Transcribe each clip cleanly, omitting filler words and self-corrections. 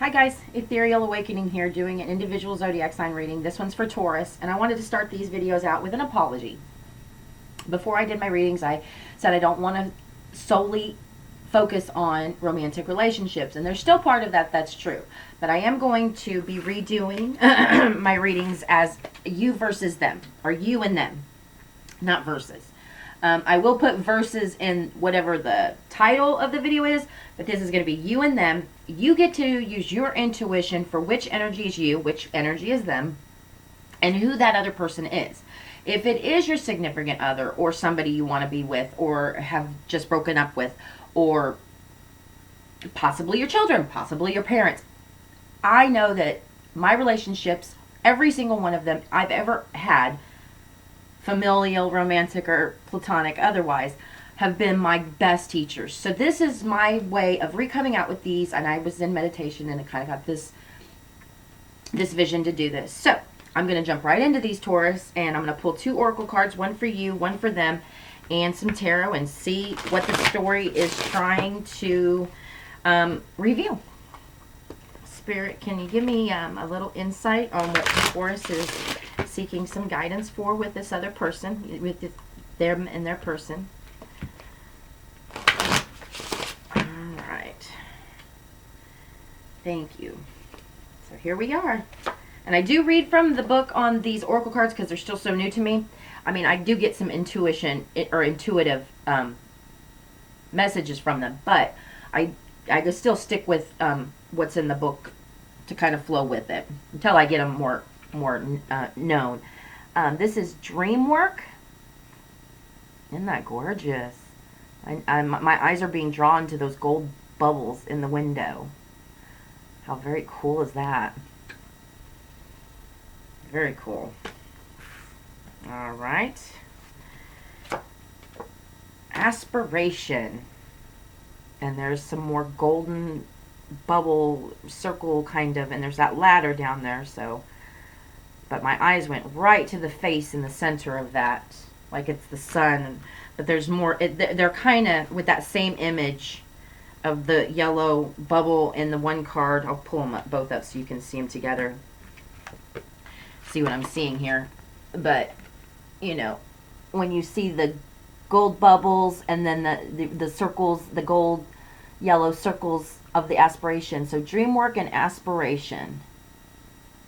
Hi guys, Ethereal Awakening here, doing an individual zodiac sign reading. This one's for Taurus, and I wanted to start these videos out with an apology. Before I did my readings, I said I don't want to solely focus on romantic relationships, and there's still part of that that's true. But I am going to be redoing my readings as you versus them, or you and them, not versus. I will put verses in whatever the title of the video is, but this is going to be you and them. You get to use your intuition for which energy is you, which energy is them, and who that other person is. If it is your significant other or somebody you want to be with or have just broken up with, or possibly your children, possibly your parents, I know that my relationships, every single one of them I've ever had, familial, romantic, or platonic otherwise, have been my best teachers. So this is my way of coming out with these, and I was in meditation and I kind of got this vision to do this. So I'm going to jump right into these, Taurus, and I'm going to pull 2 oracle cards, one for you, one for them, and some tarot, and see what the story is trying to reveal. Spirit, can you give me a little insight on what Taurus is seeking some guidance for with this other person, with them and their person? All right. Thank you. So here we are. And I do read from the book on these oracle cards because they're still so new to me. I mean, I do get some intuition or intuitive messages from them, but I could still stick with what's in the book to kind of flow with it until I get them more known. This is dream work. Isn't that gorgeous? My eyes are being drawn to those gold bubbles in the window. How very cool is that? Very cool. All right. Aspiration. And there's some more golden bubble circle kind of, and there's that ladder down there, so, but my eyes went right to the face in the center of that, like it's the sun, but there's more, they're kind of with that same image of the yellow bubble in the one card. I'll pull them up, both up so you can see them together, see what I'm seeing here. But you know, when you see the gold bubbles and then the circles, the gold yellow circles of the aspiration. So dream work and aspiration.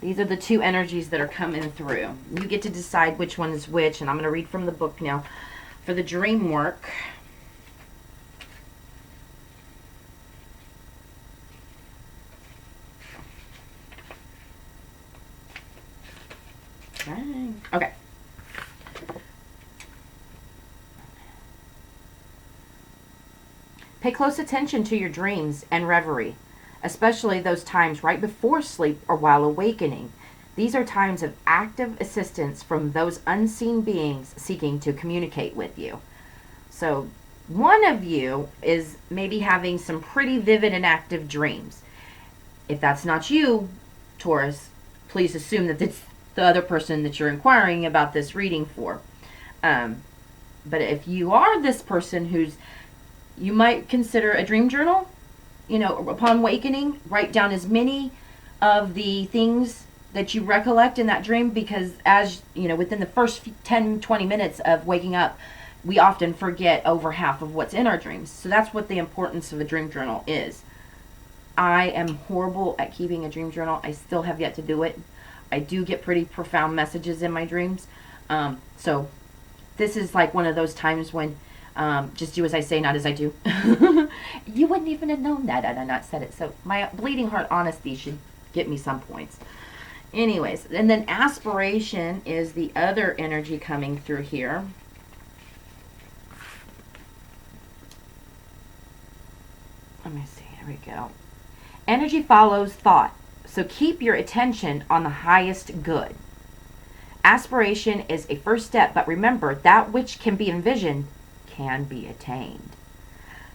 These are the 2 energies that are coming through. You get to decide which one is which, and I'm going to read from the book now. For the dream work, okay. Pay close attention to your dreams and reverie, especially those times right before sleep or while awakening. These are times of active assistance from those unseen beings seeking to communicate with you. So one of you is maybe having some pretty vivid and active dreams. If that's not you, Taurus, please assume that it's the other person that you're inquiring about this reading for. But if you are this person who's, you might consider a dream journal. You know, upon awakening, write down as many of the things that you recollect in that dream, because as you know, within the first 10-20 minutes of waking up, we often forget over half of what's in our dreams. So that's what the importance of a dream journal is. I am horrible at keeping a dream journal. I still have yet to do it. I do get pretty profound messages in my dreams. So this is like one of those times when just do as I say, not as I do. You wouldn't even have known that had I not said it. So my bleeding heart honesty should get me some points. Anyways, and then aspiration is the other energy coming through here. Let me see. Here we go. Energy follows thought, so keep your attention on the highest good. Aspiration is a first step, but remember, that which can be envisioned can be attained.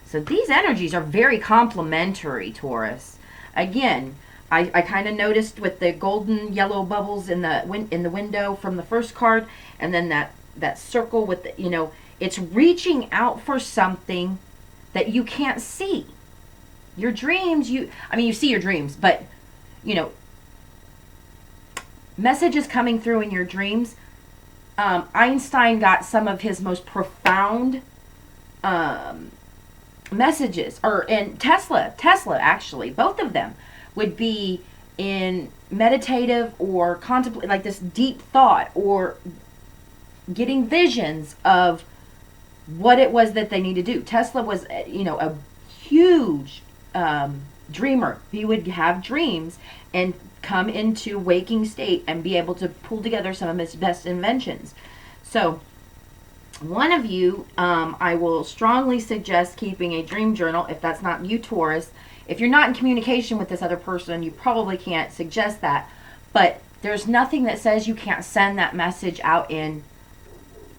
So these energies are very complementary, Taurus. Again, I kind of noticed with the golden yellow bubbles in the window from the first card, and then that circle with the, you know, it's reaching out for something that you can't see. Your dreams, you see your dreams, but, messages coming through in your dreams. Einstein got some of his most profound messages, and Tesla actually, both of them would be in meditative or contemplate, like this deep thought, or getting visions of what it was that they need to do. Tesla was, a huge dreamer. He would have dreams and come into waking state and be able to pull together some of his best inventions. So one of you, I will strongly suggest keeping a dream journal. If that's not you, Taurus, if you're not in communication with this other person, you probably can't suggest that. But there's nothing that says you can't send that message out in,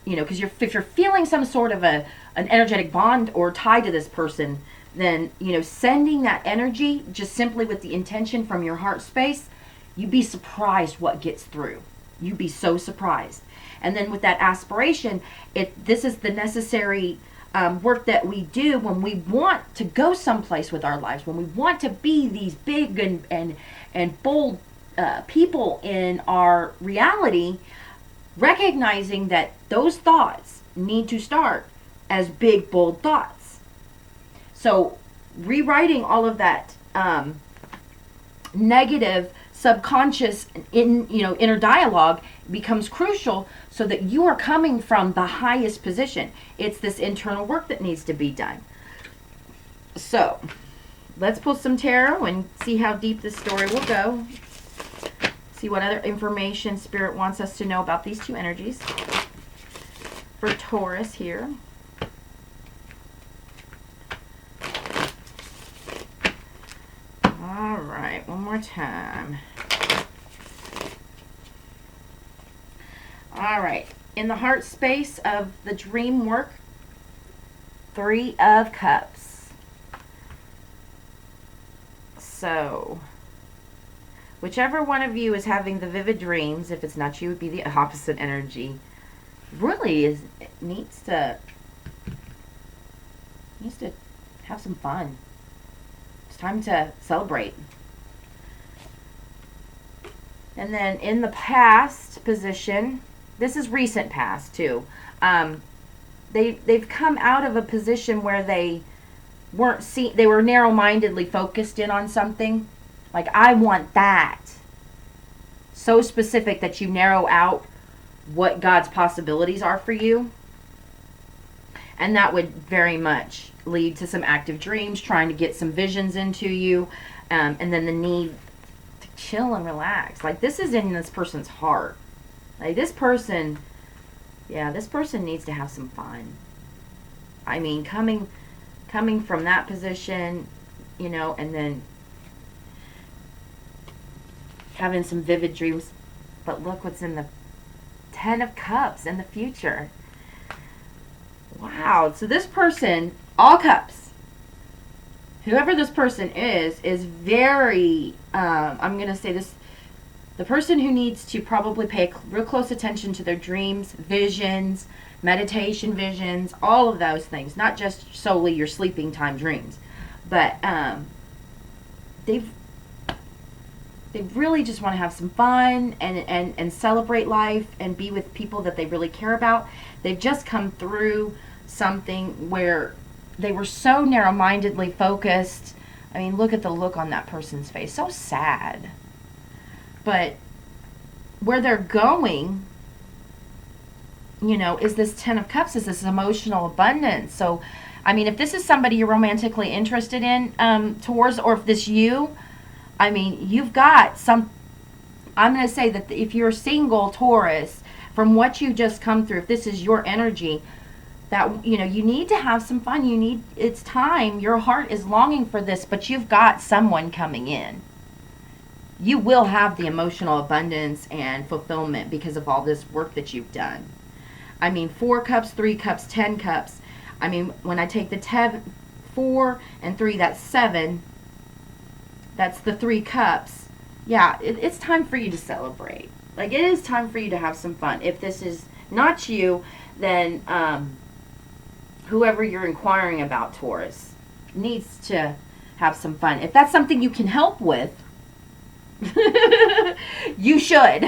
because if you're feeling some sort of an energetic bond or tie to this person, then, sending that energy just simply with the intention from your heart space, you'd be surprised what gets through. You'd be so surprised. And then with that aspiration, this is the necessary work that we do when we want to go someplace with our lives, when we want to be these big and bold people in our reality, recognizing that those thoughts need to start as big, bold thoughts. So rewriting all of that negative subconscious inner dialogue becomes crucial, so that you are coming from the highest position. It's this internal work that needs to be done. So let's pull some tarot and see how deep this story will go. See what other information Spirit wants us to know about these two energies for Taurus here. All right, one more time. All right, in the heart space of the dream work, 3 of Cups. So, whichever one of you is having the vivid dreams, if it's not you, it would be the opposite energy, really needs to have some fun. It's time to celebrate. And then in the past position, this is recent past too. They've come out of a position where they were narrow-mindedly focused in on something. Like, I want that. So specific that you narrow out what God's possibilities are for you. And that would very much lead to some active dreams, trying to get some visions into you, and then the need to chill and relax. Like, this is in this person's heart. Like, this person needs to have some fun. I mean, coming from that position, and then having some vivid dreams. But look what's in the 10 of Cups in the future. Wow. So this person, all cups, whoever this person is very, I'm going to say this, the person who needs to probably pay real close attention to their dreams, visions, meditation visions, all of those things, not just solely your sleeping time dreams, but they really just want to have some fun and celebrate life and be with people that they really care about. They've just come through something where they were so narrow-mindedly focused. I mean, look at the look on that person's face. So sad. But where they're going, is this 10 of Cups, is this emotional abundance. So, I mean, if this is somebody you're romantically interested in, towards, or if this you, I mean, you've got some, I'm going to say that if you're single, Taurus, from what you just come through, if this is your energy, that, you need to have some fun. It's time. Your heart is longing for this, but you've got someone coming in. You will have the emotional abundance and fulfillment because of all this work that you've done. I mean, 4 cups, 3 cups, 10 cups. I mean, when I take the 4 and 3, that's 7. That's the 3 cups. Yeah, it's time for you to celebrate. Like, it is time for you to have some fun. If this is not you, then whoever you're inquiring about, Taurus, needs to have some fun. If that's something you can help with, you should.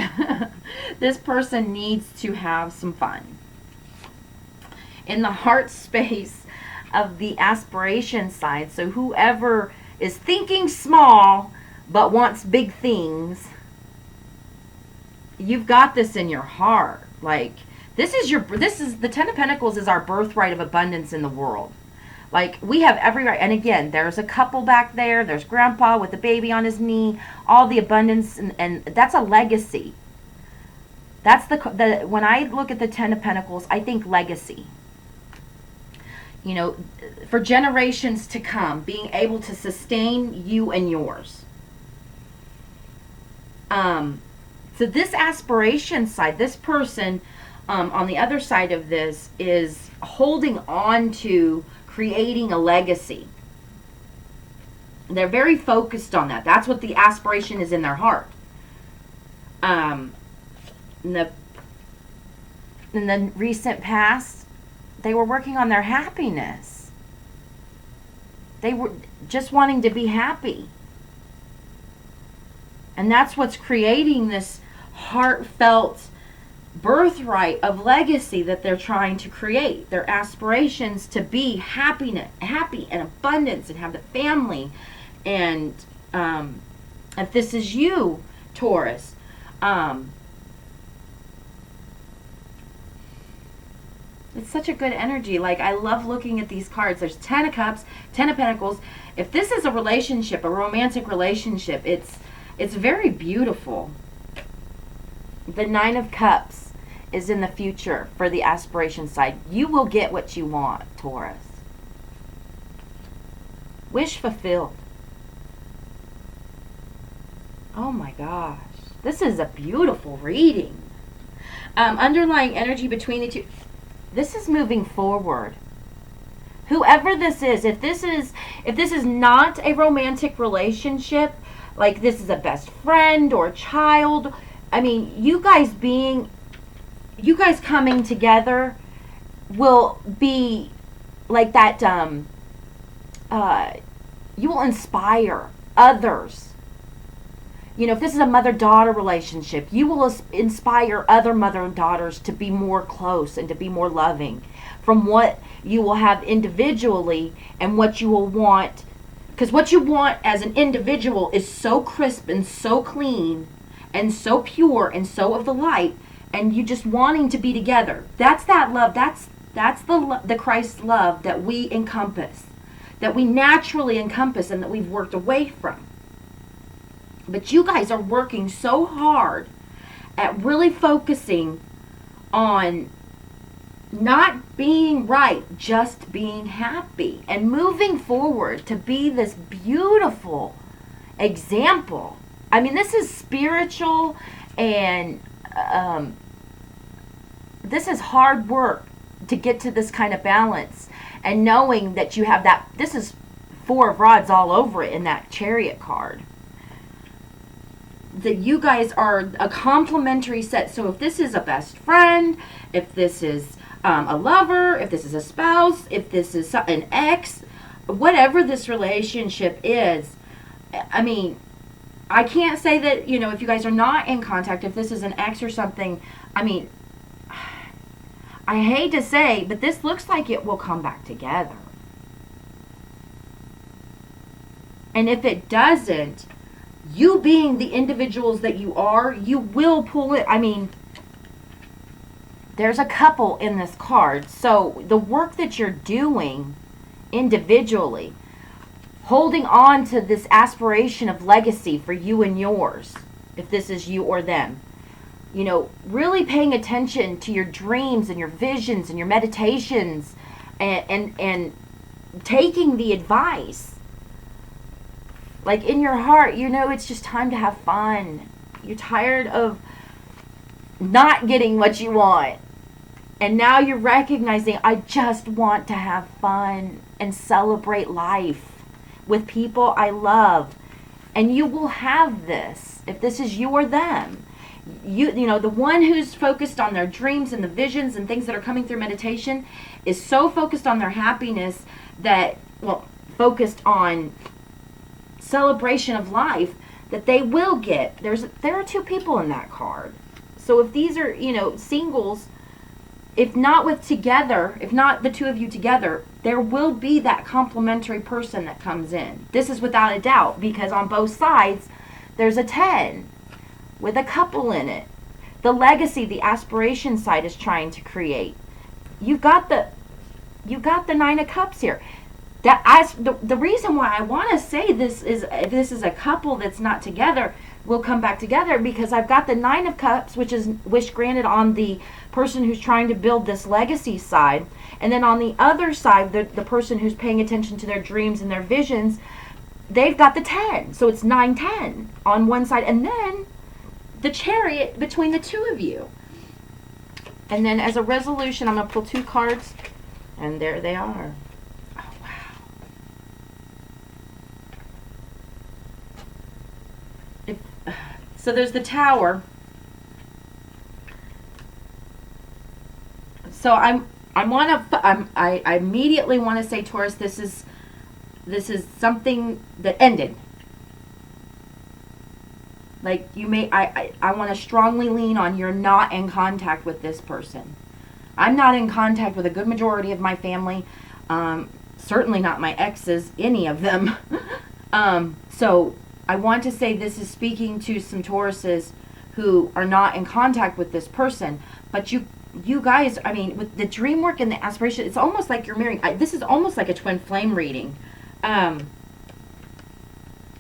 This person needs to have some fun. In the heart space of the aspiration side, so whoever is thinking small but wants big things, you've got this in your heart. Like, this is the Ten of Pentacles is our birthright of abundance in the world. Like, we have every right. And again, there's a couple back there. There's grandpa with the baby on his knee. All the abundance. And that's a legacy. That's when I look at the Ten of Pentacles, I think legacy. You know, for generations to come, being able to sustain you and yours. So this aspiration side, this person on the other side of this is holding on to creating a legacy. They're very focused on that. That's what the aspiration is in their heart. In the recent past, they were working on their happiness. They were just wanting to be happy. And that's what's creating this heartfelt birthright of legacy that they're trying to create. Their aspirations to be happy and abundance and have the family. And if this is you, Taurus, it's such a good energy. Like, I love looking at these cards. There's 10 of Cups, 10 of Pentacles. If this is a relationship, a romantic relationship, it's very beautiful. The 9 of Cups is in the future for the aspiration side. You will get what you want, Taurus. Wish fulfilled. Oh my gosh. This is a beautiful reading. Underlying energy between the two. This is moving forward. Whoever this is, if this is not a romantic relationship, like this is a best friend or child, I mean, you guys coming together will be like that, you will inspire others. You know, if this is a mother-daughter relationship, you will inspire other mother and daughters to be more close and to be more loving from what you will have individually and what you will want. Because what you want as an individual is so crisp and so clean and so pure and so of the light, and you just wanting to be together. That's that love. That's the Christ love that we encompass, that we naturally encompass and that we've worked away from. But you guys are working so hard at really focusing on not being right, just being happy and moving forward to be this beautiful example. I mean, this is spiritual, and this is hard work to get to this kind of balance, and knowing that you have that. This is 4 of Rods all over it in that Chariot card. That you guys are a complementary set. So if this is a best friend, if this is a lover, if this is a spouse, if this is an ex, whatever this relationship is, I mean, I can't say that, you know, if you guys are not in contact, if this is an ex or something, I mean, I hate to say, but this looks like it will come back together. And if it doesn't, you being the individuals that you are, you will pull it. I mean, there's a couple in this card. So the work that you're doing individually, holding on to this aspiration of legacy for you and yours, if this is you or them, you know, really paying attention to your dreams and your visions and your meditations, and taking the advice. Like, in your heart, you know, it's just time to have fun. You're tired of not getting what you want. And now you're recognizing, I just want to have fun and celebrate life with people I love. And you will have this, if this is you or them. You know, the one who's focused on their dreams and the visions and things that are coming through meditation is so focused on their happiness that, well, focused on celebration of life that they will get. There are two people in that card. So if these are, you know, singles, if not with together, if not the two of you together, there will be that complementary person that comes in. This is without a doubt, because on both sides, there's a 10 with a couple in it. The legacy, the aspiration side is trying to create. You've got the 9 of Cups here. The reason why I want to say this is, if this is a couple that's not together, will come back together, because I've got the 9 of Cups, which is wish granted on the person who's trying to build this legacy side. And then on the other side, the person who's paying attention to their dreams and their visions, they've got the 10. So it's 9-10 on one side. And then the Chariot between the two of you. And then as a resolution, I'm going to pull 2 cards. And there they are. Oh, wow. So there's the Tower. So I immediately want to say, Taurus, this is something that ended. Like, you may, I want to strongly lean on, you're not in contact with this person. I'm not in contact with a good majority of my family. Certainly not my exes, any of them. So I want to say this is speaking to some Tauruses who are not in contact with this person. But you guys, I mean, with the dream work and the aspiration, it's almost like you're marrying. This is almost like a twin flame reading. And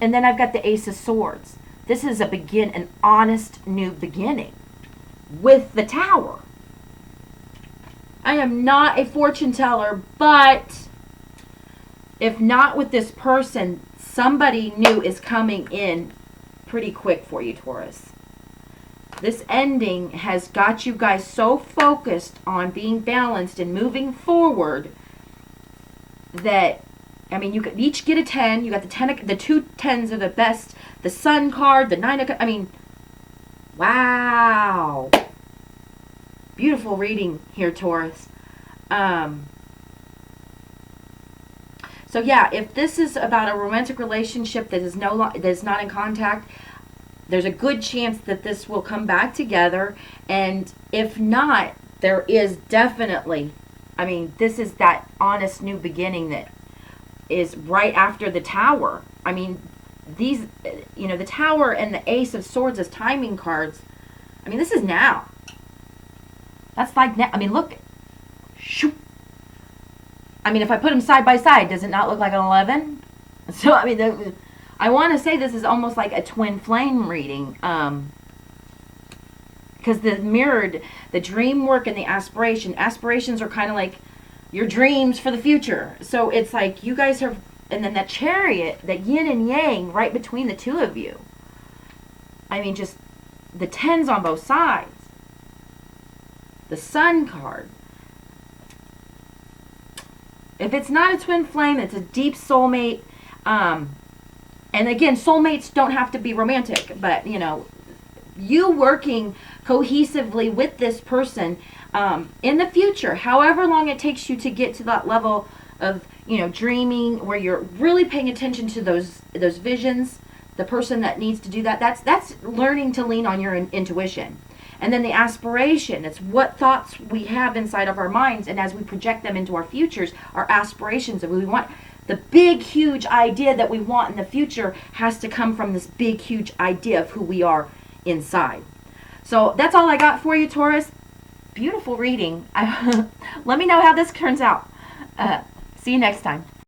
then I've got the Ace of Swords. This is an honest new beginning with the Tower. I am not a fortune teller, but if not with this person, somebody new is coming in pretty quick for you, Taurus. This ending has got you guys so focused on being balanced and moving forward that, I mean, you could each get a 10. You got the 2 10s are the best. The Sun card, the 9 of, I mean, wow. Beautiful reading here, Taurus. So yeah, if this is about a romantic relationship that is not in contact, there's a good chance that this will come back together. And if not, there is definitely, I mean, this is that honest new beginning that is right after the Tower. I mean, these, you know, the Tower and the Ace of Swords as timing cards. I mean, this is now. That's like now. I mean, look. Shoot. I mean, if I put them side by side, does it not look like an 11? So, I mean, I want to say this is almost like a twin flame reading. Because the mirrored, the dream work and the aspiration. Aspirations are kind of like your dreams for the future. So, it's like you guys have, and then that Chariot, that yin and yang right between the two of you. I mean, just the 10s on both sides. The Sun card. If it's not a twin flame, it's a deep soulmate. And again, soulmates don't have to be romantic, but, you know, you working cohesively with this person in the future, however long it takes you to get to that level of, you know, dreaming, where you're really paying attention to those visions, the person that needs to do that, that's learning to lean on your intuition. And then the aspiration, it's what thoughts we have inside of our minds, and as we project them into our futures, our aspirations that we want. The big, huge idea that we want in the future has to come from this big, huge idea of who we are inside. So that's all I got for you, Taurus. Beautiful reading. Let me know how this turns out. See you next time.